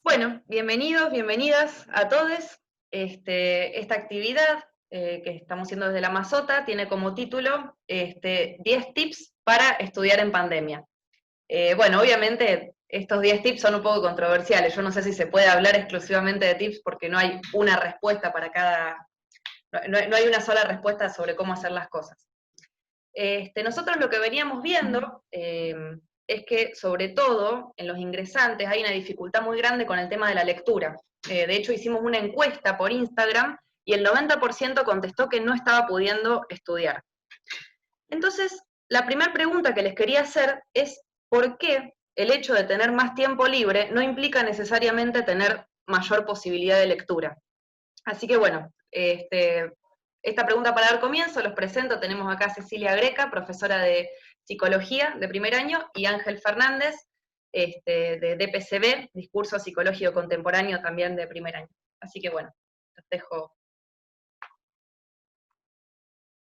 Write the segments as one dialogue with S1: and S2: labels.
S1: Bueno, bienvenidos, bienvenidas a todos. Esta actividad que estamos haciendo desde la Mazota tiene como título 10 tips para estudiar en pandemia. Bueno, obviamente estos 10 tips son un poco controversiales. Yo no sé si se puede hablar exclusivamente de tips porque no hay una respuesta para cada... No hay una sola respuesta sobre cómo hacer las cosas. Nosotros lo que veníamos viendo es que, sobre todo, en los ingresantes hay una dificultad muy grande con el tema de la lectura. De hecho, hicimos una encuesta por Instagram y el 90% contestó que no estaba pudiendo estudiar. Entonces, la primera pregunta que les quería hacer es ¿por qué el hecho de tener más tiempo libre no implica necesariamente tener mayor posibilidad de lectura? Así que bueno, esta pregunta para dar comienzo, los presento, tenemos acá a Cecilia Greca, profesora de Psicología de primer año, y Ángel Fernández, de DPCB, Discurso Psicológico Contemporáneo, también de primer año. Así que bueno, los dejo.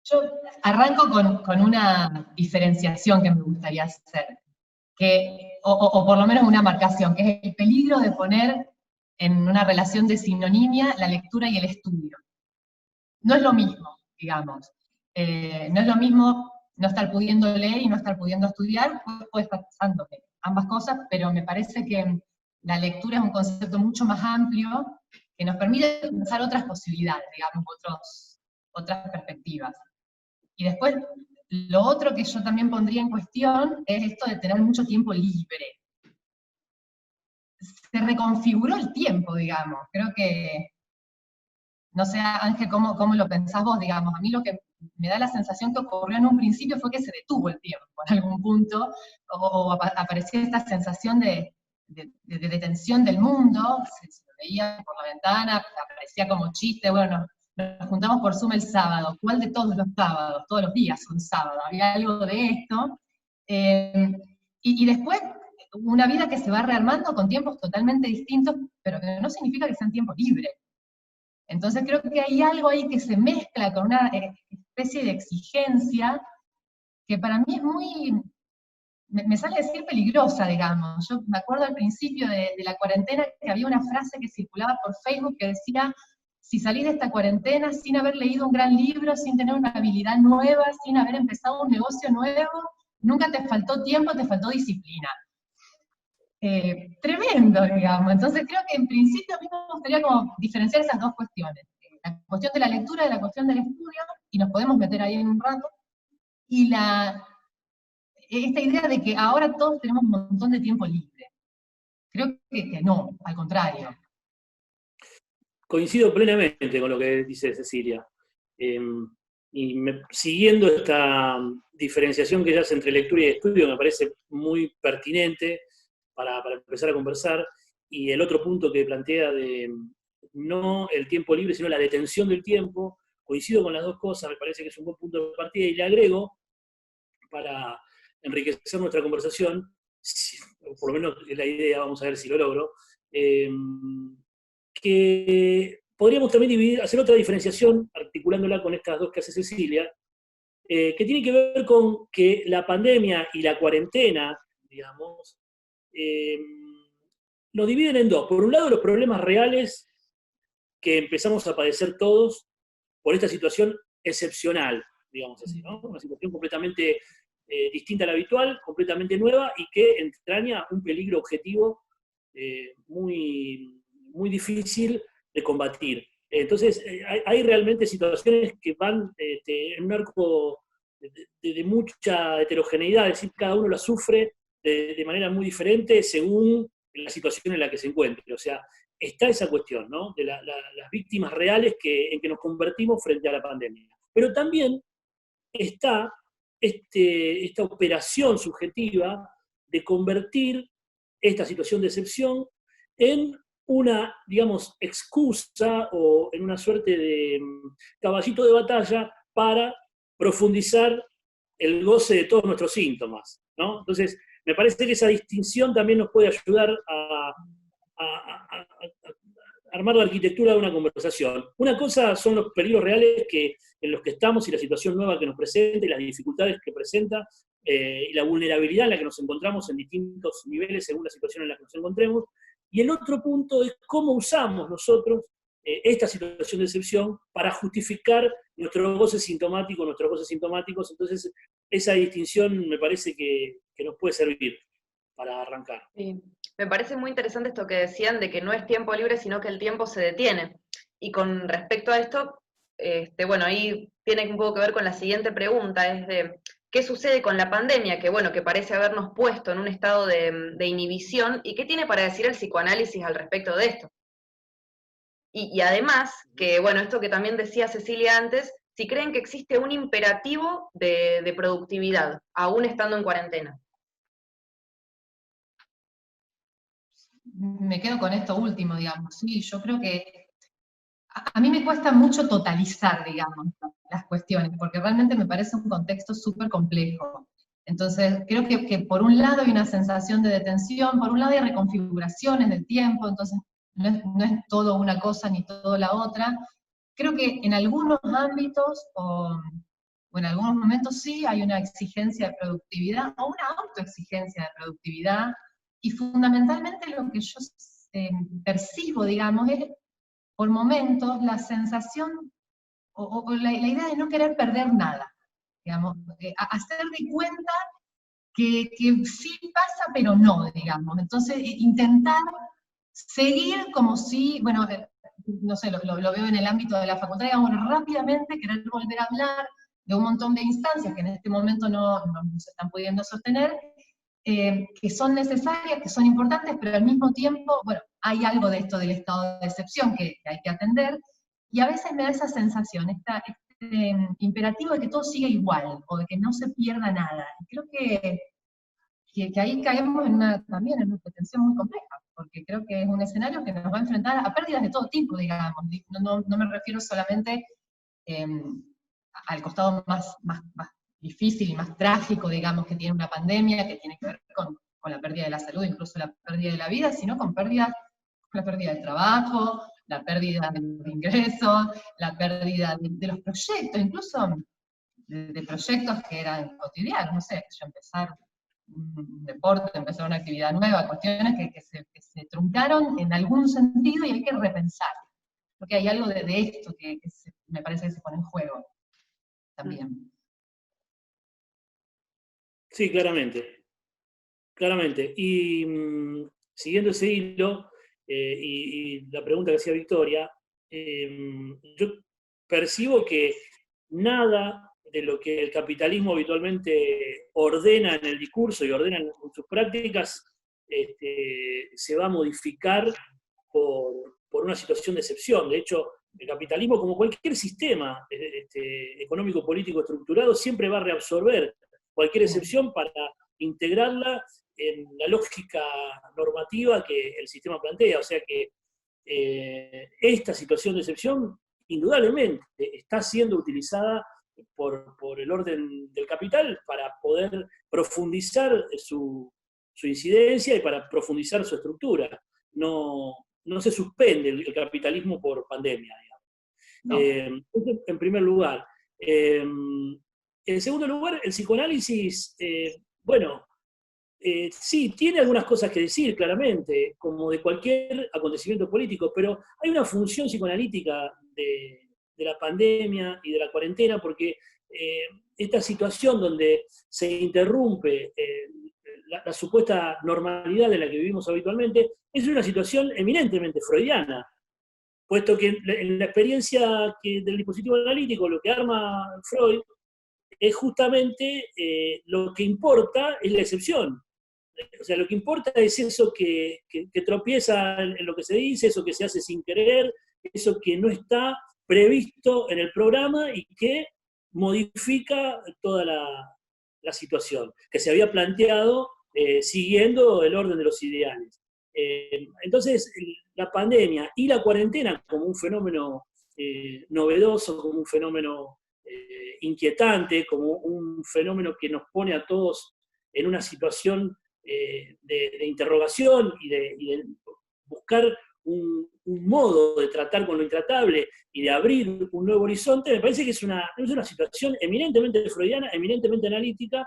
S2: Yo arranco con una diferenciación que me gustaría hacer, o por lo menos una marcación, que es el peligro de poner en una relación de sinonimia la lectura y el estudio. No es lo mismo, digamos. No es lo mismo no estar pudiendo leer y no estar pudiendo estudiar, puede estar pasando ambas cosas, pero me parece que la lectura es un concepto mucho más amplio que nos permite pensar otras posibilidades, digamos, otras perspectivas. Y después, lo otro que yo también pondría en cuestión es esto de tener mucho tiempo libre. Se reconfiguró el tiempo, digamos. Creo que, no sé, Ángel, ¿cómo lo pensás vos, digamos? A mí lo que me da la sensación que ocurrió en un principio fue que se detuvo el tiempo en algún punto, o apareció esta sensación de detención del mundo, se veía por la ventana, aparecía como chiste, bueno, nos juntamos por Zoom el sábado. ¿Cuál de todos los sábados? Todos los días son sábados. Había algo de esto. Y después, una vida que se va rearmando con tiempos totalmente distintos, pero que no significa que sean tiempos libres. Entonces creo que hay algo ahí que se mezcla con una especie de exigencia que para mí es muy... Me sale decir peligrosa, digamos. Yo me acuerdo al principio de la cuarentena que había una frase que circulaba por Facebook que decía: si salís de esta cuarentena sin haber leído un gran libro, sin tener una habilidad nueva, sin haber empezado un negocio nuevo, nunca te faltó tiempo, te faltó disciplina. Tremendo, digamos. Entonces creo que en principio a mí me gustaría como diferenciar esas dos cuestiones. La cuestión de la lectura y la cuestión del estudio, y nos podemos meter ahí en un rato, y esta idea de que ahora todos tenemos un montón de tiempo libre. Creo que no, al contrario.
S3: Coincido plenamente con lo que dice Cecilia. Siguiendo esta diferenciación que ella hace entre lectura y estudio, me parece muy pertinente para empezar a conversar. Y el otro punto que plantea de no el tiempo libre, sino la detención del tiempo, coincido con las dos cosas, me parece que es un buen punto de partida, y le agrego, para enriquecer nuestra conversación, por lo menos es la idea, vamos a ver si lo logro, que podríamos también hacer otra diferenciación, articulándola con estas dos que hace Cecilia, que tiene que ver con que la pandemia y la cuarentena, digamos, nos dividen en dos. Por un lado, los problemas reales que empezamos a padecer todos por esta situación excepcional, digamos así, ¿no? Una situación completamente distinta a la habitual, completamente nueva, y que entraña un peligro objetivo muy, muy difícil de combatir. Entonces, hay realmente situaciones que van en un arco de mucha heterogeneidad, es decir, cada uno la sufre de manera muy diferente según la situación en la que se encuentre. O sea, está esa cuestión, ¿no? De las víctimas reales en que nos convertimos frente a la pandemia. Pero también está esta operación subjetiva de convertir esta situación de excepción en una, digamos, excusa o en una suerte de caballito de batalla para profundizar el goce de todos nuestros síntomas, ¿no? Entonces, me parece que esa distinción también nos puede ayudar a armar la arquitectura de una conversación. Una cosa son los peligros reales en los que estamos y la situación nueva que nos presenta y las dificultades que presenta y la vulnerabilidad en la que nos encontramos en distintos niveles según la situación en la que nos encontremos. Y el otro punto es cómo usamos nosotros esta situación de excepción para justificar nuestros goces sintomáticos. Entonces, esa distinción me parece que nos puede servir para arrancar.
S1: Sí. Me parece muy interesante esto que decían de que no es tiempo libre, sino que el tiempo se detiene. Y con respecto a esto, bueno, ahí tiene un poco que ver con la siguiente pregunta, es de qué sucede con la pandemia, que bueno, que parece habernos puesto en un estado de inhibición, y qué tiene para decir el psicoanálisis al respecto de esto. Y además, que bueno, esto que también decía Cecilia antes, si creen que existe un imperativo de productividad, aún estando en cuarentena.
S2: Me quedo con esto último, digamos. Sí, yo creo que a mí me cuesta mucho totalizar, digamos, las cuestiones, porque realmente me parece un contexto súper complejo. Entonces, creo que por un lado hay una sensación de detención, por un lado hay reconfiguraciones del tiempo, entonces no es todo una cosa ni todo la otra. Creo que en algunos ámbitos, o en algunos momentos sí hay una exigencia de productividad, o una autoexigencia de productividad, y fundamentalmente lo que yo percibo, digamos, es por momentos la sensación o la idea de no querer perder nada, digamos, hacer de cuenta que sí pasa, pero no, digamos. Entonces, intentar seguir como si, bueno, no sé, lo veo en el ámbito de la facultad, digamos, rápidamente querer volver a hablar de un montón de instancias que en este momento no se están pudiendo sostener, que son necesarias, que son importantes, pero al mismo tiempo, bueno, hay algo de esto del estado de excepción que hay que atender, y a veces me da esa sensación, este imperativo de que todo siga igual, o de que no se pierda nada. Y creo que ahí caemos también en una tensión muy compleja, porque creo que es un escenario que nos va a enfrentar a pérdidas de todo tipo, digamos. No me refiero solamente al costado más difícil y más trágico, digamos, que tiene una pandemia, que tiene que ver con la pérdida de la salud, incluso la pérdida de la vida, sino con la pérdida del trabajo, la pérdida de los ingresos, la pérdida de los proyectos, incluso de proyectos que eran cotidianos, no sé, yo empezar un deporte, empezar una actividad nueva, cuestiones que se truncaron en algún sentido y hay que repensar. Porque hay algo de esto que me parece que se pone en juego también.
S3: Sí, claramente. Y siguiendo ese hilo, y la pregunta que hacía Victoria, yo percibo que nada de lo que el capitalismo habitualmente ordena en el discurso y ordena en sus prácticas se va a modificar por una situación de excepción. De hecho, el capitalismo, como cualquier sistema económico, político, estructurado, siempre va a reabsorber cualquier excepción para integrarla en la lógica normativa que el sistema plantea. O sea que esta situación de excepción indudablemente está siendo utilizada por el orden del capital para poder profundizar su incidencia y para profundizar su estructura. No se suspende el capitalismo por pandemia, digamos. No. En primer lugar. En segundo lugar, el psicoanálisis, sí, tiene algunas cosas que decir, claramente, como de cualquier acontecimiento político, pero hay una función psicoanalítica de la pandemia y de la cuarentena, porque esta situación donde se interrumpe la supuesta normalidad de la que vivimos habitualmente, es una situación eminentemente freudiana, puesto que en la experiencia del dispositivo analítico, lo que arma Freud es justamente lo que importa es la excepción. O sea, lo que importa es eso que tropieza en lo que se dice, eso que se hace sin querer, eso que no está previsto en el programa y que modifica toda la situación, que se había planteado siguiendo el orden de los ideales. Entonces, la pandemia y la cuarentena como un fenómeno novedoso, como un fenómeno inquietante, como un fenómeno que nos pone a todos en una situación de interrogación y de buscar un modo de tratar con lo intratable y de abrir un nuevo horizonte, me parece que es una situación eminentemente freudiana, eminentemente analítica,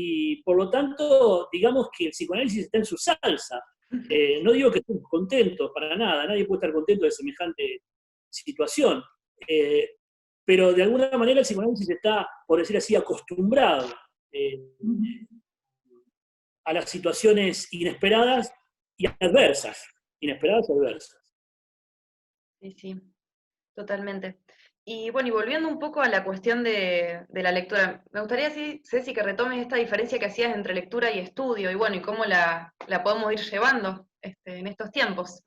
S3: y por lo tanto, digamos que el psicoanálisis está en su salsa. No digo que estemos contentos, para nada, nadie puede estar contento de semejante situación, pero de alguna manera el psicoanálisis está, por decir así, acostumbrado a las situaciones inesperadas y adversas. Inesperadas y adversas.
S1: Sí, sí, totalmente. Y bueno, y volviendo un poco a la cuestión de la lectura, me gustaría, Ceci, que retomes esta diferencia que hacías entre lectura y estudio, y bueno, y cómo la podemos ir llevando en estos tiempos.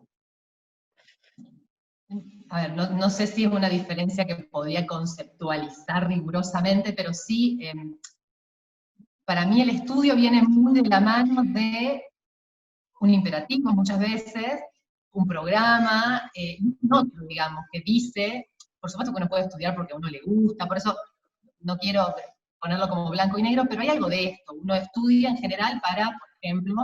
S2: A ver, no sé si es una diferencia que podría conceptualizar rigurosamente, pero sí, para mí el estudio viene muy de la mano de un imperativo muchas veces, un programa, un otro, digamos, que dice, por supuesto que uno puede estudiar porque a uno le gusta, por eso no quiero ponerlo como blanco y negro, pero hay algo de esto. Uno estudia en general para, por ejemplo,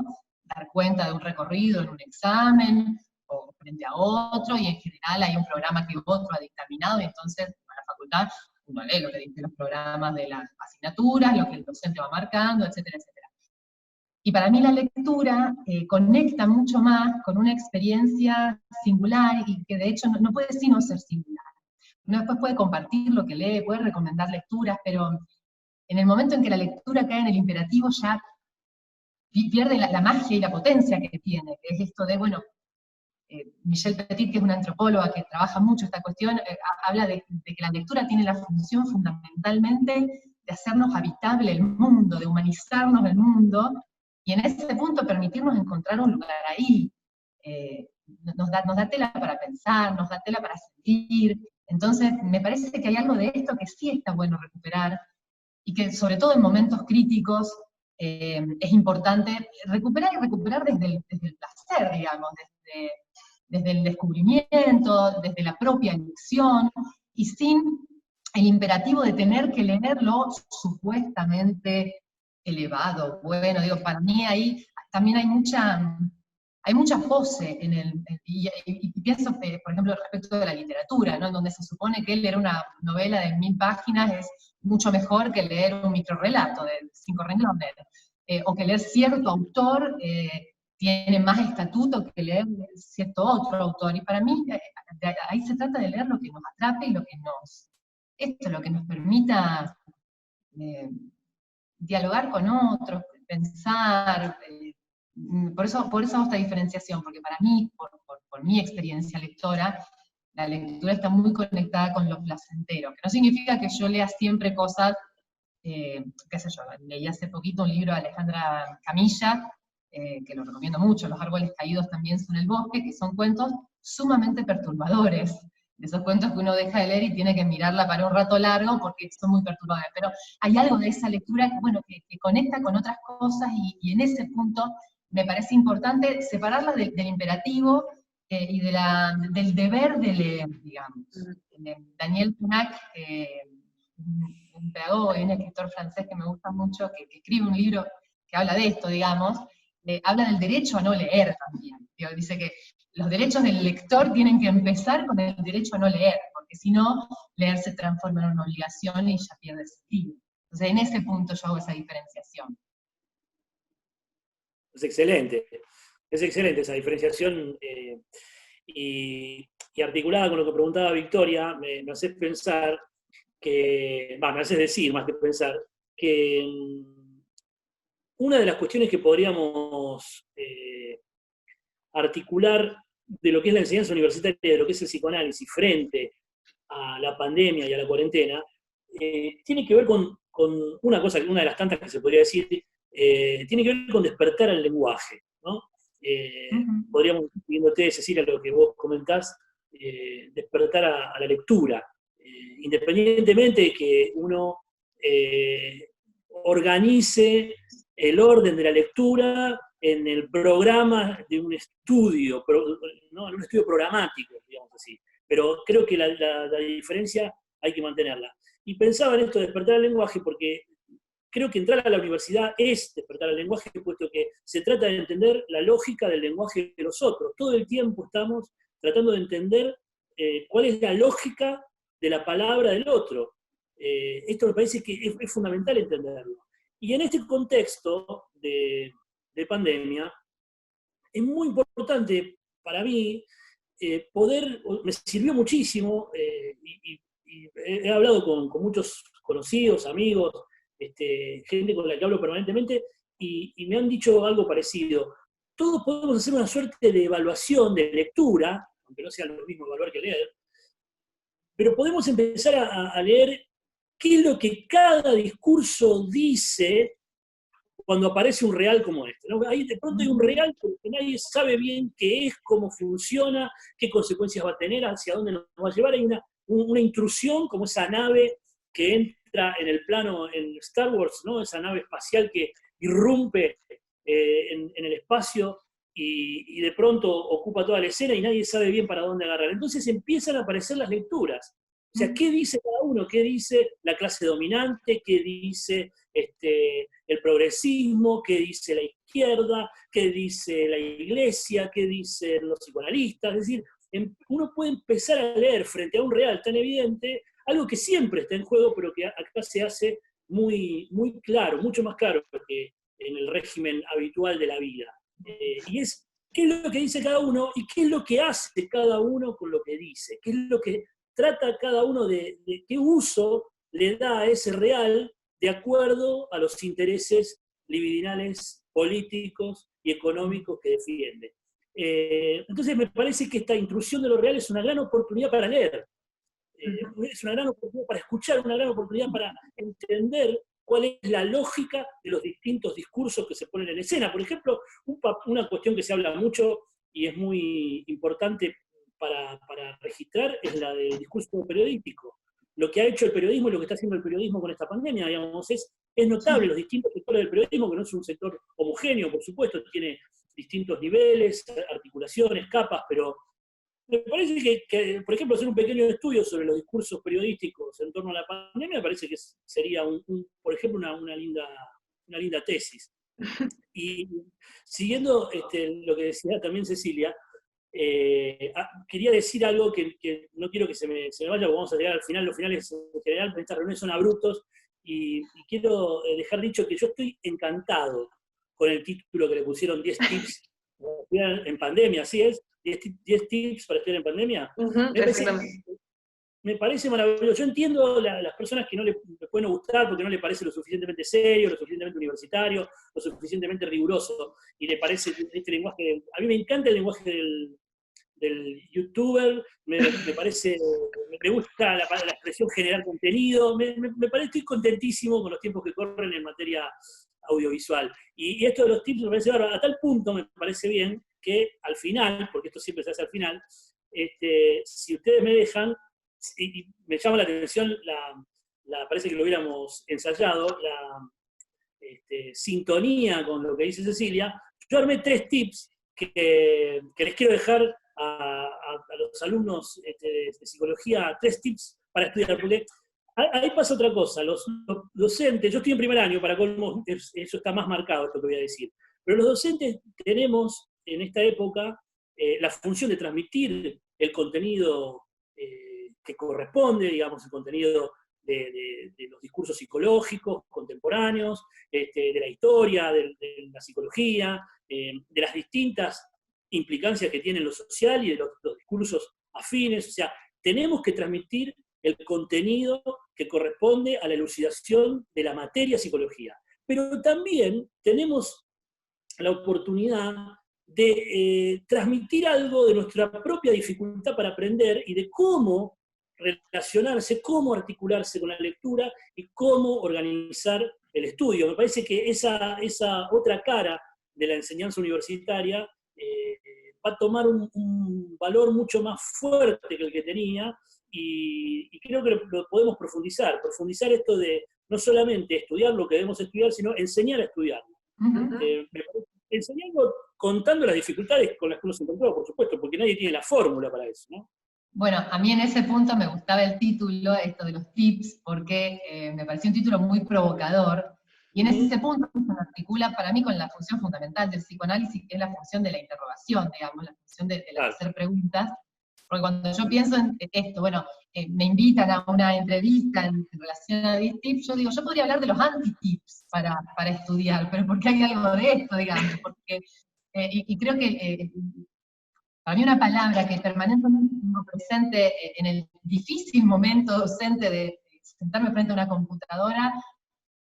S2: dar cuenta de un recorrido en un examen o frente a otro, y en general hay un programa que otro ha dictaminado, y entonces a la facultad uno lee lo que dicen los programas de las asignaturas, lo que el docente va marcando, etcétera, etcétera. Y para mí la lectura conecta mucho más con una experiencia singular, y que de hecho no puede sino ser singular. Uno después puede compartir lo que lee, puede recomendar lecturas, pero en el momento en que la lectura cae en el imperativo ya pierde la magia y la potencia que tiene, que es esto de, bueno, Michelle Petit, que es una antropóloga que trabaja mucho esta cuestión, habla de que la lectura tiene la función fundamentalmente de hacernos habitable el mundo, de humanizarnos el mundo, y en ese punto permitirnos encontrar un lugar ahí. Nos da tela para pensar, nos da tela para sentir. Entonces, me parece que hay algo de esto que sí está bueno recuperar, y que sobre todo en momentos críticos es importante recuperar, y recuperar desde el placer, digamos, desde el descubrimiento, desde la propia elección, y sin el imperativo de tener que leerlo supuestamente elevado. Bueno, digo, para mí ahí también hay mucha pose en y pienso, por ejemplo, respecto de la literatura, ¿no? En donde se supone que leer una novela de 1000 páginas es mucho mejor que leer un microrrelato de 5 renglones, o que leer cierto autor tiene más estatuto que leer cierto otro autor, y para mí ahí se trata de leer lo que nos atrape y lo que nos permita dialogar con otros, pensar. Por eso hago esta diferenciación, porque para mí, por mi experiencia lectora, la lectura está muy conectada con lo placentero, que no significa que yo lea siempre cosas, qué sé yo, leí hace poquito un libro de Alejandra Camilla, que lo recomiendo mucho, Los árboles caídos también son el bosque, que son cuentos sumamente perturbadores, de esos cuentos que uno deja de leer y tiene que mirarla para un rato largo porque son muy perturbadores, pero hay algo de esa lectura bueno, que conecta con otras cosas, y en ese punto me parece importante separarla del imperativo y del deber de leer, digamos. Daniel Punac, un pedagogo y un escritor francés que me gusta mucho, que escribe un libro que habla de esto, digamos, habla del derecho a no leer también. Dice que los derechos del lector tienen que empezar con el derecho a no leer, porque si no, leer se transforma en una obligación y ya pierde sentido. Entonces, en ese punto yo hago esa diferenciación.
S3: Es excelente esa diferenciación, y articulada con lo que preguntaba Victoria, me hace pensar me hace decir, más que pensar, que una de las cuestiones que podríamos articular de lo que es la enseñanza universitaria, de lo que es el psicoanálisis frente a la pandemia y a la cuarentena, tiene que ver con una cosa, una de las tantas que se podría decir, tiene que ver con despertar al lenguaje, ¿no? Podríamos, siguiéndote, Cecilia, lo que vos comentás, despertar a la lectura, independientemente de que uno organice el orden de la lectura en el programa de un estudio, ¿no? En un estudio programático, digamos así. Pero creo que la diferencia hay que mantenerla. Y pensaba en esto de despertar el lenguaje porque creo que entrar a la universidad es despertar el lenguaje, puesto que se trata de entender la lógica del lenguaje de los otros. Todo el tiempo estamos tratando de entender cuál es la lógica de la palabra del otro. Esto me parece que es fundamental entenderlo. Y en este contexto de pandemia, es muy importante para mí me sirvió muchísimo, y he hablado con muchos conocidos, amigos, gente con la que hablo permanentemente, y me han dicho algo parecido. Todos podemos hacer una suerte de evaluación, de lectura, aunque no sea lo mismo evaluar que leer, pero podemos empezar a leer qué es lo que cada discurso dice cuando aparece un real como este, ¿no? Ahí de pronto hay un real porque nadie sabe bien qué es, cómo funciona, qué consecuencias va a tener, hacia dónde nos va a llevar. Hay una intrusión, como esa nave que entra en el plano en Star Wars, ¿no? Esa nave espacial que irrumpe en el espacio y de pronto ocupa toda la escena y nadie sabe bien para dónde agarrar. Entonces empiezan a aparecer las lecturas. O sea, ¿qué dice cada uno? ¿Qué dice la clase dominante? ¿Qué dice el progresismo? ¿Qué dice la izquierda? ¿Qué dice la iglesia? ¿Qué dicen los psicoanalistas? Es decir, uno puede empezar a leer frente a un real tan evidente, algo que siempre está en juego, pero que acá se hace muy, muy claro, mucho más claro que en el régimen habitual de la vida. Y es qué es lo que dice cada uno y qué es lo que hace cada uno con lo que dice, qué es lo que trata cada uno de qué uso le da a ese real de acuerdo a los intereses libidinales, políticos y económicos que defiende. Entonces me parece que esta intrusión de lo real es una gran oportunidad para leer, es una gran oportunidad para escuchar, una gran oportunidad para entender cuál es la lógica de los distintos discursos que se ponen en escena. Por ejemplo, una cuestión que se habla mucho y es muy importante para registrar es la del discurso periodístico. Lo que ha hecho el periodismo y lo que está haciendo el periodismo con esta pandemia, digamos, es notable. Los distintos sectores del periodismo, que no es un sector homogéneo, por supuesto, tiene distintos niveles, articulaciones, capas, pero me parece que, por ejemplo, hacer un pequeño estudio sobre los discursos periodísticos en torno a la pandemia me parece que sería, por ejemplo, una linda tesis. Y siguiendo lo que decía también Cecilia, quería decir algo que no quiero que se me vaya, porque vamos a llegar al final. Los finales en general de estas reuniones son abruptos, y quiero dejar dicho que yo estoy encantado con el título que le pusieron 10 tips para estudiar en pandemia, ¿así es? 10 tips para estudiar en pandemia. Me parece maravilloso. Yo entiendo las personas que no le pueden gustar porque no le parece lo suficientemente serio, lo suficientemente universitario, lo suficientemente riguroso, y le parece este lenguaje. A mí me encanta el lenguaje del youtuber, me parece, me gusta la expresión generar contenido, estoy contentísimo con los tiempos que corren en materia audiovisual. Y esto de los tips me parece bárbaro. A tal punto me parece bien que al final, porque esto siempre se hace al final, si ustedes me dejan, y me llama la atención, parece que lo hubiéramos ensayado, la sintonía con lo que dice Cecilia. Yo armé 3 tips que les quiero dejar a los alumnos de psicología, 3 tips para estudiar, porque ahí pasa otra cosa. Los docentes, yo estoy en primer año, para colmo, eso está más marcado, esto que voy a decir, pero los docentes tenemos en esta época la función de transmitir el contenido que corresponde, digamos, el contenido de los discursos psicológicos contemporáneos, de la historia, de la psicología, de las distintas implicancias que tiene lo social y de los discursos afines. O sea, tenemos que transmitir el contenido que corresponde a la elucidación de la materia psicología. Pero también tenemos la oportunidad de transmitir algo de nuestra propia dificultad para aprender y de cómo relacionarse, cómo articularse con la lectura y cómo organizar el estudio. Me parece que esa otra cara de la enseñanza universitaria va a tomar un valor mucho más fuerte que el que tenía, y creo que lo podemos profundizar esto de no solamente estudiar lo que debemos estudiar, sino enseñar a estudiarlo. Enseñarlo contando las dificultades con las que uno se encontró, por supuesto, porque nadie tiene la fórmula para eso, ¿no?
S2: Bueno, a mí en ese punto me gustaba el título, esto de los tips, porque me pareció un título muy provocador, y en ese punto se articula para mí con la función fundamental del psicoanálisis, que es la función de la interrogación, digamos, la función de hacer preguntas, Porque cuando yo pienso en esto, bueno, me invitan a una entrevista en relación a 10 tips, yo digo, yo podría hablar de los anti-tips para estudiar, pero ¿por qué hay algo de esto, digamos? Porque, y creo que para mí una palabra que permanentemente tengo presente en el difícil momento docente de sentarme frente a una computadora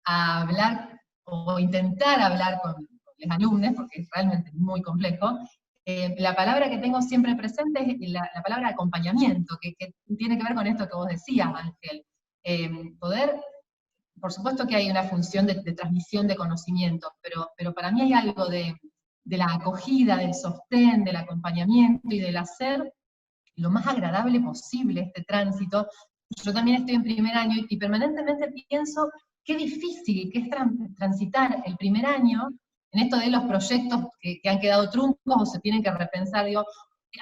S2: a hablar o intentar hablar con los alumnos, porque es realmente muy complejo, la palabra que tengo siempre presente es la palabra acompañamiento, que tiene que ver con esto que vos decías, Ángel. Poder, por supuesto que hay una función de transmisión de conocimientos, pero para mí hay algo de la acogida, del sostén, del acompañamiento y del hacer lo más agradable posible este tránsito. Yo también estoy en primer año y permanentemente pienso qué difícil que es transitar el primer año en esto de los proyectos que han quedado truncos o se tienen que repensar. Digo,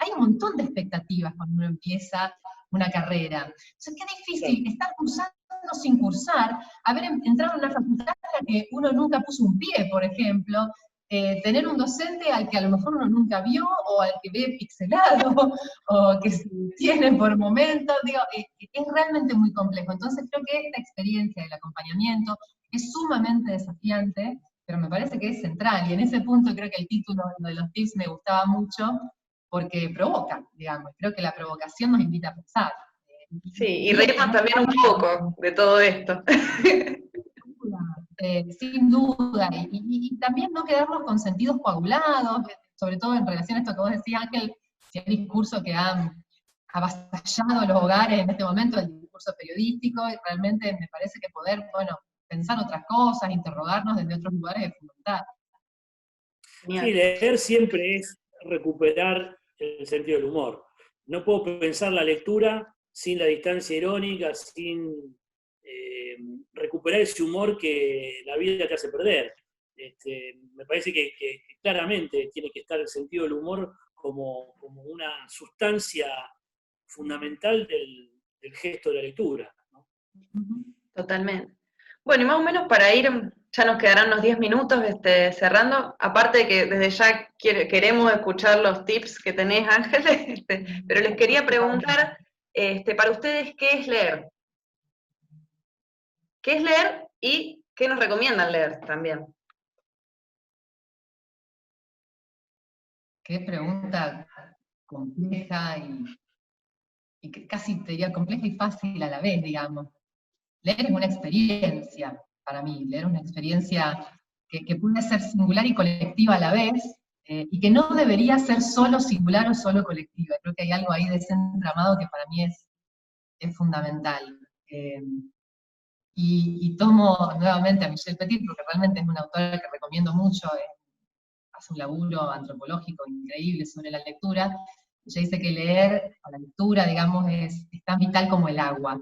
S2: hay un montón de expectativas cuando uno empieza una carrera. Entonces, qué difícil estar cursando sin cursar, haber entrado en una facultad en la que uno nunca puso un pie, por ejemplo, tener un docente al que a lo mejor uno nunca vio, o al que ve pixelado, o que se tiene por momentos, digo, es realmente muy complejo. Entonces creo que esta experiencia del acompañamiento es sumamente desafiante, pero me parece que es central, y en ese punto creo que el título de los tips me gustaba mucho, porque provoca, digamos, creo que la provocación nos invita a pensar.
S1: Sí, y reírnos también un poco de todo esto.
S2: Sin duda, y también no quedarnos con sentidos coagulados, sobre todo en relación a esto que vos decías, Ángel, que el discurso que ha avasallado los hogares en este momento, el discurso periodístico, y realmente me parece que poder, bueno, pensar otras cosas, interrogarnos desde otros lugares es fundamental.
S3: Sí, leer siempre es recuperar el sentido del humor. No puedo pensar la lectura sin la distancia irónica, sin recuperar ese humor que la vida te hace perder. Me parece que claramente tiene que estar el sentido del humor como una sustancia fundamental del gesto de la lectura, ¿no?
S1: Totalmente. Bueno, y más o menos para ir, ya nos quedarán unos 10 minutos cerrando, aparte de que desde ya queremos escuchar los tips que tenés, Ángel, pero les quería preguntar, para ustedes, ¿qué es leer? ¿Qué es leer y qué nos recomiendan leer también?
S2: Qué pregunta compleja y que casi te diría compleja y fácil a la vez, digamos. Leer es una experiencia para mí, leer es una experiencia que puede ser singular y colectiva a la vez, y que no debería ser solo singular o solo colectiva. Creo que hay algo ahí de ese entramado que para mí es fundamental. Y tomo nuevamente a Michelle Petit, porque realmente es una autora que recomiendo mucho, hace un laburo antropológico increíble sobre la lectura. Ella dice que leer, o la lectura, digamos, es tan vital como el agua.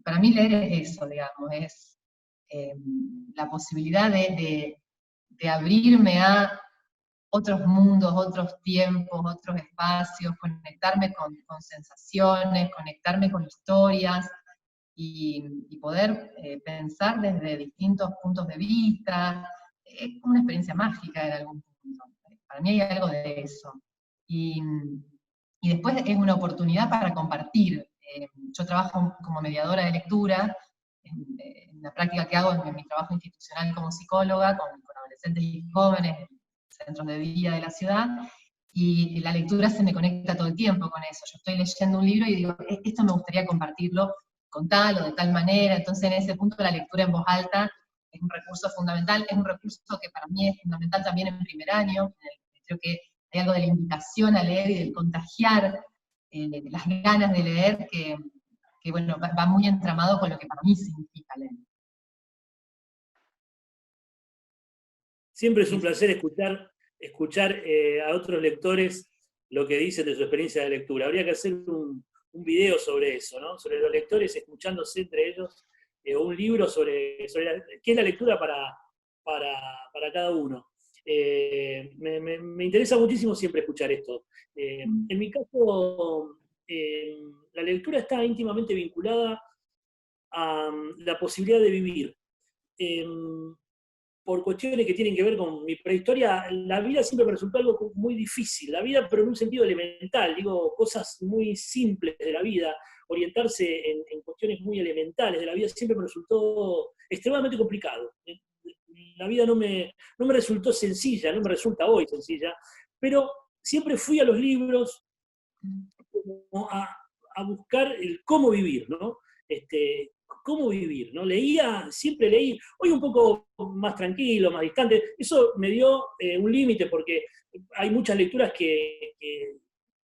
S2: Para mí leer es eso, digamos, es la posibilidad de abrirme a otros mundos, otros tiempos, otros espacios, conectarme con sensaciones, conectarme con historias, y poder pensar desde distintos puntos de vista. Es como una experiencia mágica en algún punto. Para mí hay algo de eso. Y después es una oportunidad para compartir. Yo trabajo como mediadora de lectura, en la práctica que hago en mi trabajo institucional como psicóloga, con adolescentes y jóvenes en centros de día de la ciudad, y la lectura se me conecta todo el tiempo con eso. Yo estoy leyendo un libro y digo, esto me gustaría compartirlo con tal o de tal manera. Entonces en ese punto la lectura en voz alta es un recurso fundamental, es un recurso que para mí es fundamental también en primer año. Creo que hay algo de la invitación a leer y del contagiar las ganas de leer que bueno, va muy entramado con lo que para mí significa leer.
S3: Siempre es un placer escuchar a otros lectores lo que dicen de su experiencia de lectura. Habría que hacer un video sobre eso, ¿no? Sobre los lectores escuchándose entre ellos, o un libro sobre qué es la lectura para cada uno. Me interesa muchísimo siempre escuchar esto. En mi caso, la lectura está íntimamente vinculada a la posibilidad de vivir. por cuestiones que tienen que ver con mi prehistoria, la vida siempre me resultó algo muy difícil, la vida pero en un sentido elemental, digo, cosas muy simples de la vida, orientarse en cuestiones muy elementales de la vida siempre me resultó extremadamente complicado. La vida no me resultó sencilla, no me resulta hoy sencilla, pero siempre fui a los libros como a buscar el cómo vivir, ¿no? Cómo vivir, ¿no? Siempre leí, hoy un poco más tranquilo, más distante, eso me dio un límite porque hay muchas lecturas que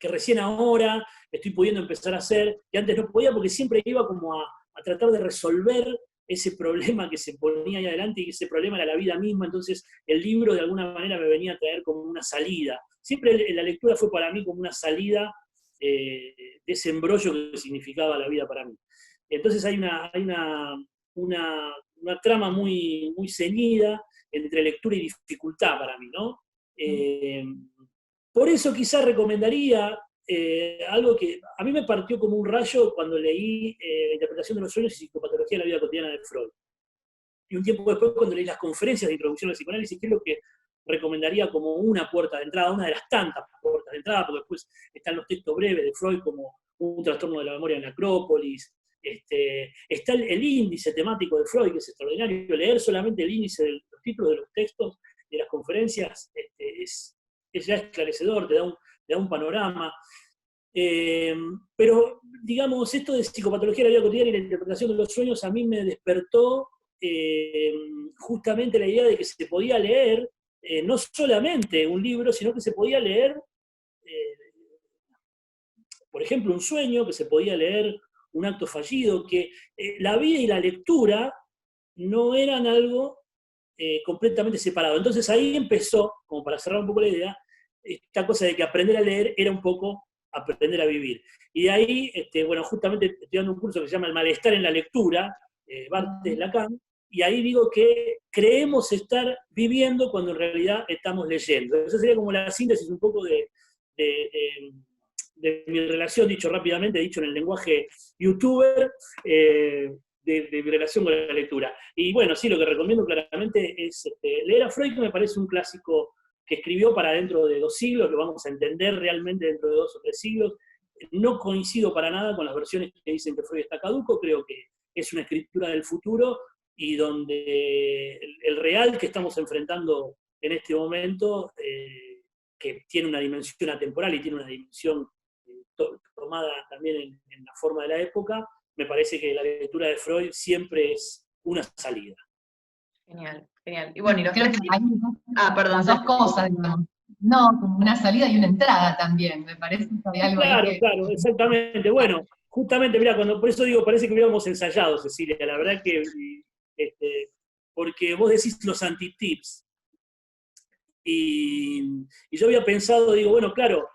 S3: recién ahora estoy pudiendo empezar a hacer, que antes no podía porque siempre iba como a tratar de resolver ese problema que se ponía ahí adelante y ese problema era la vida misma, entonces el libro de alguna manera me venía a traer como una salida. Siempre la lectura fue para mí como una salida de ese embrollo que significaba la vida para mí. Entonces hay una trama muy, muy ceñida entre lectura y dificultad para mí, ¿no? Por eso quizás recomendaría algo que a mí me partió como un rayo cuando leí La interpretación de los sueños y psicopatología de la vida cotidiana de Freud. Y un tiempo después, cuando leí las conferencias de introducción al psicoanálisis, que es lo que recomendaría como una puerta de entrada, una de las tantas puertas de entrada, porque después están los textos breves de Freud como un trastorno de la memoria en la Acrópolis, está el índice temático de Freud, que es extraordinario. Leer solamente el índice de los títulos de los textos de las conferencias es ya esclarecedor, te da un panorama. Pero, digamos, esto de psicopatología de la vida cotidiana y la interpretación de los sueños a mí me despertó justamente la idea de que se podía leer no solamente un libro, sino que se podía leer, por ejemplo, un sueño, que se podía leer un acto fallido, que la vida y la lectura no eran algo completamente separado. Entonces ahí empezó, como para cerrar un poco la idea, esta cosa de que aprender a leer era un poco aprender a vivir. Y de ahí, bueno, justamente estoy dando un curso que se llama El malestar en la lectura, Barthes Lacan, y ahí digo que creemos estar viviendo cuando en realidad estamos leyendo. Esa sería como la síntesis un poco de mi relación, dicho rápidamente, dicho en el lenguaje youtuber, de mi relación con la lectura. Y bueno, sí, lo que recomiendo claramente es leer a Freud, que me parece un clásico que escribió para dentro de 2 siglos, que vamos a entender realmente dentro de 2 o 3 siglos. No coincido para nada con las versiones que dicen que Freud está caduco, creo que es una escritura del futuro y donde el real que estamos enfrentando en este momento, que tiene una dimensión atemporal y tiene una dimensión tomada también en la forma de la época, me parece que la lectura de Freud siempre es una salida.
S1: Genial, genial. Y bueno, y los
S2: creo
S1: tres...
S2: que hay
S1: perdón.
S2: las 2 cosas, digamos. No, como una salida y una entrada también, me parece que hay algo
S3: Claro,
S2: ahí que...
S3: claro, exactamente. Bueno, justamente, mira, por eso digo, parece que hubiéramos ensayado, Cecilia, la verdad que, porque vos decís los anti-tips, y yo había pensado, digo, bueno, claro,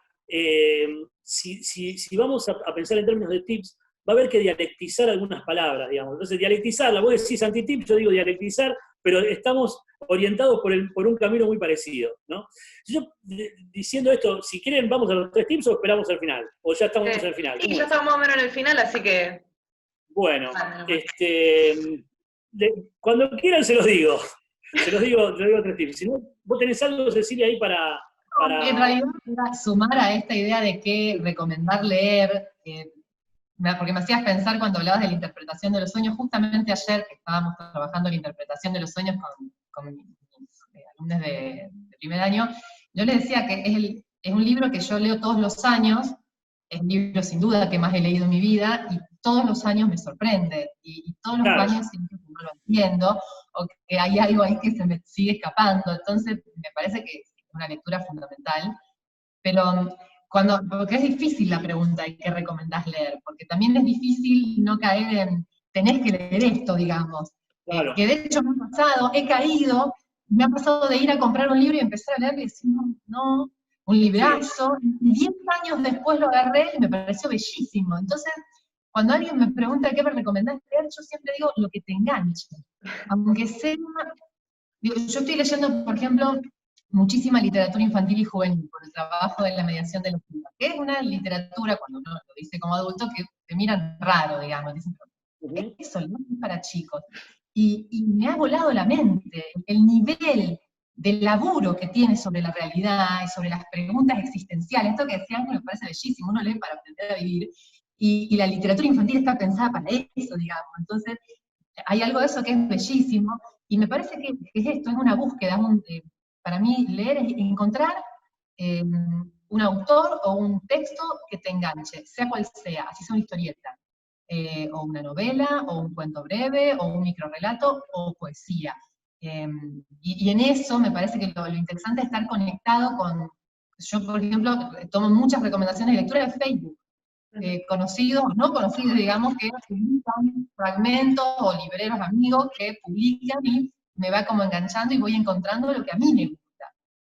S3: si vamos a pensar en términos de tips, va a haber que dialectizar algunas palabras, digamos. Entonces, dialectizarla, vos decís anti-tips, yo digo dialectizar, pero estamos orientados por un camino muy parecido, ¿no? Yo, diciendo esto, si quieren, ¿vamos a los 3 tips o esperamos al final? ¿O ya estamos en el final?
S1: Y ya estamos más o menos en el final, así que...
S3: Bueno, cuando quieran se los digo. Se los digo 3 tips. Si no, vos tenés algo, Cecilia, ahí para...
S2: En realidad, para sumar a esta idea de qué recomendar leer, porque me hacías pensar cuando hablabas de la interpretación de los sueños, justamente ayer que estábamos trabajando la interpretación de los sueños con mis alumnos de primer año, yo les decía que es un libro que yo leo todos los años, es un libro sin duda que más he leído en mi vida, y todos los años me sorprende, y todos los años siento que no lo entiendo, o que hay algo ahí que se me sigue escapando, entonces me parece que es una lectura fundamental, pero... porque es difícil la pregunta de qué recomendás leer, porque también es difícil no caer en, tenés que leer esto, digamos. Claro. Que de hecho me ha pasado, he caído, me ha pasado de ir a comprar un libro y empezar a leer y decir, no, un librazo, y 10 años después lo agarré y me pareció bellísimo. Entonces, cuando alguien me pregunta qué me recomendás leer, yo siempre digo lo que te enganche. Aunque sea, yo estoy leyendo, por ejemplo, muchísima literatura infantil y juvenil, por el trabajo de la mediación de los niños, que es una literatura, cuando uno lo dice como adulto, que te miran raro, digamos, dicen, ¿qué es eso? No es para chicos. y me ha volado la mente, el nivel del laburo que tiene sobre la realidad y sobre las preguntas existenciales. Esto que decían me parece bellísimo, uno lee para aprender a vivir, y la literatura infantil está pensada para eso, digamos. Entonces, hay algo de eso que es bellísimo, y me parece que es esto, es una búsqueda, para mí leer es encontrar un autor o un texto que te enganche, sea cual sea, así sea una historieta, o una novela, o un cuento breve, o un microrrelato, o poesía. Y en eso me parece que lo interesante es estar conectado con, yo por ejemplo, tomo muchas recomendaciones de lectura de Facebook, conocidos o no conocidos, digamos, que publican fragmentos, o libreros amigos que publican, y me va como enganchando y voy encontrando lo que a mí me gusta.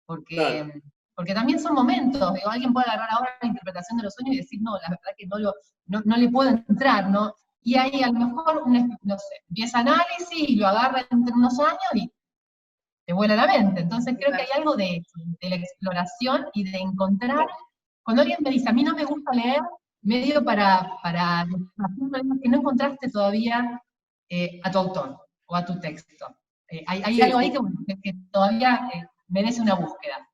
S2: Porque,
S3: Claro.
S2: porque también son momentos, digo, alguien puede agarrar ahora la interpretación de los sueños y decir, no, la verdad que no le puedo entrar, ¿no? Y ahí a lo mejor, no sé, empieza análisis y lo agarra entre unos años y te vuela la mente. Entonces creo que hay algo de la exploración y de encontrar, cuando alguien me dice, a mí no me gusta leer, medio para que no encontraste todavía a tu autor o a tu texto. Hay
S3: Sí,
S2: algo ahí
S3: sí.
S2: que todavía merece una búsqueda.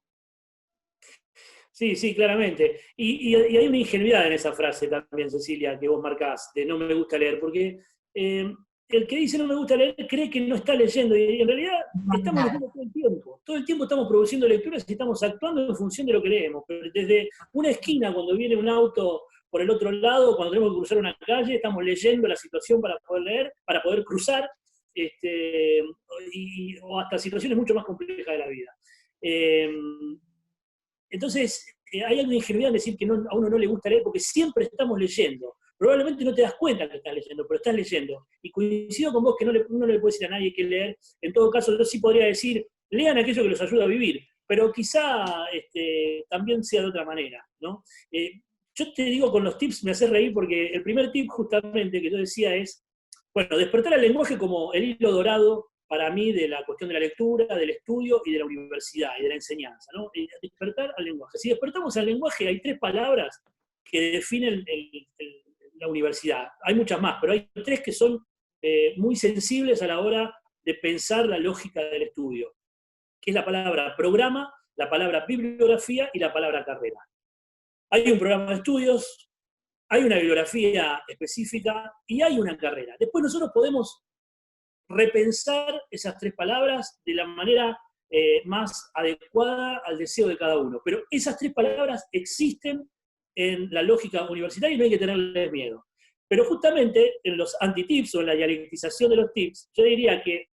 S3: Sí, sí, claramente. Y hay una ingenuidad en esa frase también, Cecilia, que vos marcás, de no me gusta leer, porque el que dice no me gusta leer cree que no está leyendo, y en realidad estamos
S2: Nada.
S3: leyendo todo el tiempo. Todo el tiempo estamos produciendo lecturas y estamos actuando en función de lo que leemos. Pero desde una esquina, cuando viene un auto por el otro lado, cuando tenemos que cruzar una calle, estamos leyendo la situación para poder leer, para poder cruzar, o hasta situaciones mucho más complejas de la vida. Eh, entonces, hay alguna ingenuidad en decir que a uno no le gusta leer, porque siempre estamos leyendo. Probablemente no te das cuenta que estás leyendo, pero estás leyendo. Y coincido con vos que uno no le puede decir a nadie que leer. En todo caso, yo sí podría decir, lean aquello que los ayuda a vivir, pero quizá también sea de otra manera, ¿no? Yo te digo, con los tips me hace reír, porque el primer tip justamente que yo decía es, bueno, despertar al lenguaje como el hilo dorado para mí de la cuestión de la lectura, del estudio y de la universidad y de la enseñanza, ¿no? Despertar al lenguaje. Si despertamos al lenguaje, hay 3 palabras que definen la universidad. Hay muchas más, pero hay 3 que son muy sensibles a la hora de pensar la lógica del estudio, que es la palabra programa, la palabra bibliografía y la palabra carrera. Hay un programa de estudios, hay una bibliografía específica y hay una carrera. Después nosotros podemos repensar esas 3 palabras de la manera más adecuada al deseo de cada uno. Pero esas 3 palabras existen en la lógica universitaria y no hay que tenerles miedo. Pero justamente en los antitips o en la dialectización de los tips, yo diría que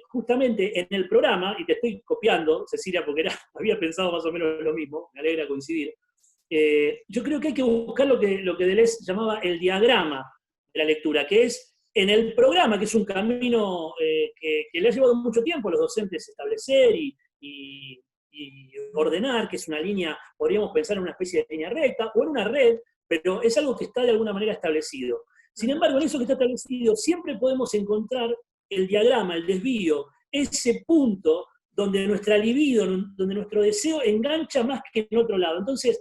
S3: justamente en el programa, y te estoy copiando, Cecilia, porque había pensado más o menos lo mismo, me alegra coincidir, yo creo que hay que buscar lo que Deleuze llamaba el diagrama de la lectura, que es en el programa, que es un camino que le ha llevado mucho tiempo a los docentes establecer y ordenar, que es una línea, podríamos pensar en una especie de línea recta, o en una red, pero es algo que está de alguna manera establecido. Sin embargo, en eso que está establecido, siempre podemos encontrar el diagrama, el desvío, ese punto donde nuestra libido, donde nuestro deseo engancha más que en otro lado. Entonces,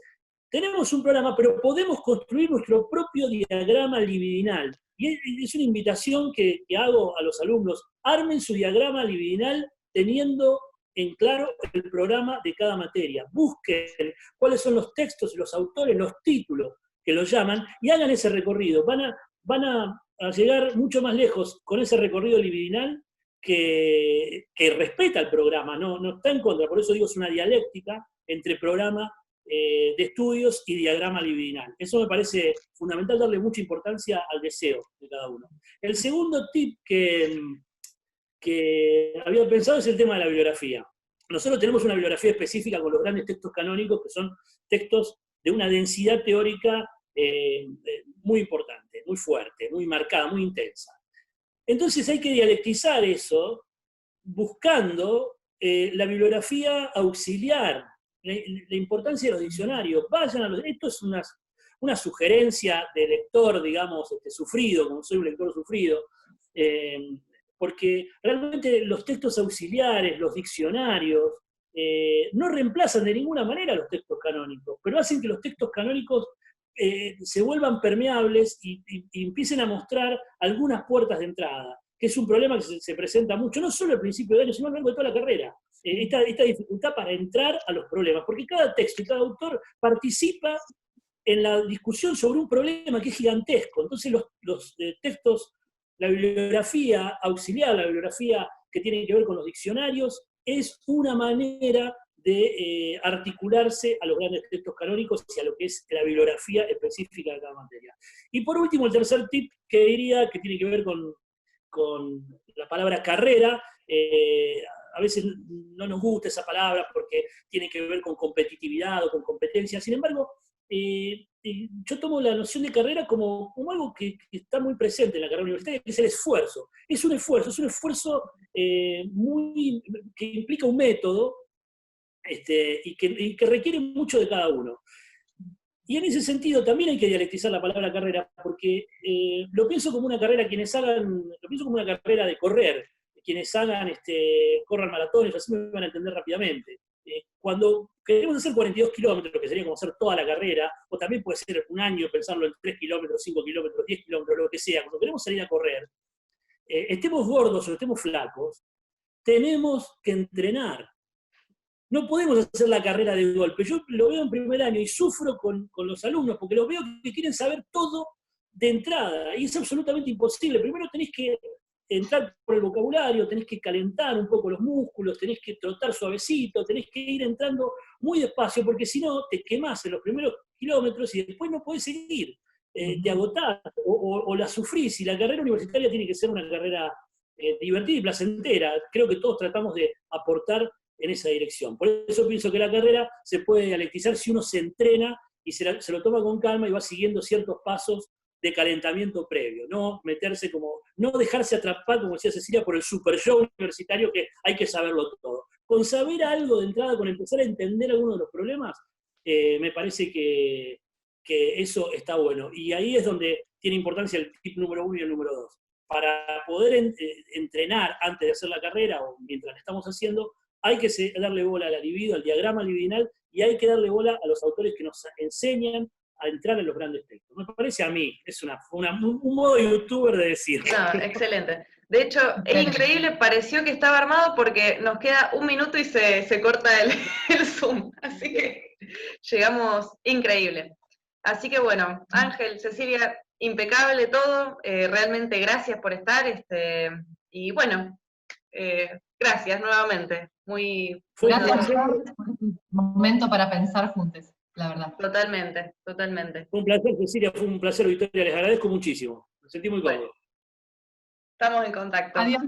S3: tenemos un programa, pero podemos construir nuestro propio diagrama libidinal. Y es una invitación que hago a los alumnos: armen su diagrama libidinal teniendo en claro el programa de cada materia. Busquen cuáles son los textos, los autores, los títulos que los llaman, y hagan ese recorrido. Van a llegar mucho más lejos con ese recorrido libidinal que respeta el programa, no está en contra. Por eso digo, es una dialéctica entre programa de estudios y diagrama libidinal. Eso me parece fundamental, darle mucha importancia al deseo de cada uno. El segundo tip que había pensado es el tema de la bibliografía. Nosotros tenemos una bibliografía específica con los grandes textos canónicos, que son textos de una densidad teórica muy importante, muy fuerte, muy marcada, muy intensa. Entonces hay que dialectizar eso buscando la bibliografía auxiliar, la importancia de los diccionarios. Esto es una sugerencia de lector, digamos, sufrido, como soy un lector sufrido, porque realmente los textos auxiliares, los diccionarios, no reemplazan de ninguna manera los textos canónicos, pero hacen que los textos canónicos se vuelvan permeables y empiecen a mostrar algunas puertas de entrada. que es un problema que se presenta mucho, no solo al principio de año, sino a lo largo de toda la carrera. Esta dificultad para entrar a los problemas, porque cada texto y cada autor participa en la discusión sobre un problema que es gigantesco. Entonces los textos, la bibliografía auxiliar, la bibliografía que tiene que ver con los diccionarios, es una manera de articularse a los grandes textos canónicos y a lo que es la bibliografía específica de cada materia. Y por último, el tercer tip que diría, que tiene que ver con la palabra carrera. A veces no nos gusta esa palabra porque tiene que ver con competitividad o con competencia. Sin embargo, yo tomo la noción de carrera como algo que está muy presente en la carrera universitaria, que es el esfuerzo. Es un esfuerzo que implica un método y que requiere mucho de cada uno. Y en ese sentido también hay que dialectizar la palabra carrera, porque lo pienso como una carrera como una carrera de correr. Quienes corran maratones, así me van a entender rápidamente. Cuando queremos hacer 42 kilómetros, que sería como hacer toda la carrera, o también puede ser un año pensarlo en 3 kilómetros, 5 kilómetros, 10 kilómetros, lo que sea, cuando queremos salir a correr, estemos gordos o estemos flacos, tenemos que entrenar. No podemos hacer la carrera de golpe. Yo lo veo en primer año y sufro con los alumnos, porque los veo que quieren saber todo de entrada, y es absolutamente imposible. Primero tenés que entrar por el vocabulario, tenés que calentar un poco los músculos, tenés que trotar suavecito, tenés que ir entrando muy despacio, porque si no, te quemás en los primeros kilómetros y después no podés seguir. Te agotás o la sufrís, y la carrera universitaria tiene que ser una carrera divertida y placentera. Creo que todos tratamos de aportar en esa dirección. Por eso pienso que la carrera se puede dialectizar si uno se entrena y se lo toma con calma y va siguiendo ciertos pasos de calentamiento previo, no dejarse atrapar, como decía Cecilia, por el super show universitario que hay que saberlo todo. Con saber algo de entrada, con empezar a entender algunos de los problemas, me parece que eso está bueno. Y ahí es donde tiene importancia el tip número 1 y el número 2. Para poder entrenar antes de hacer la carrera o mientras la estamos haciendo, hay que darle bola al libido, al diagrama libidinal, y hay que darle bola a los autores que nos enseñan a entrar en los grandes textos. Me parece a mí, es un modo youtuber de decir.
S1: No, excelente. De hecho, es increíble, pareció que estaba armado porque nos queda 1 minuto y se corta el Zoom. Así que llegamos increíble. Así que bueno, Ángel, Cecilia, impecable todo. Realmente gracias por estar. Y bueno, gracias nuevamente.
S2: Gracias por un momento para pensar juntos, la verdad.
S1: Totalmente, totalmente.
S3: Fue un placer, Cecilia, fue un placer, Victoria, les agradezco muchísimo. Me sentí muy cómodo.
S1: Bueno, estamos en contacto.
S2: Adiós.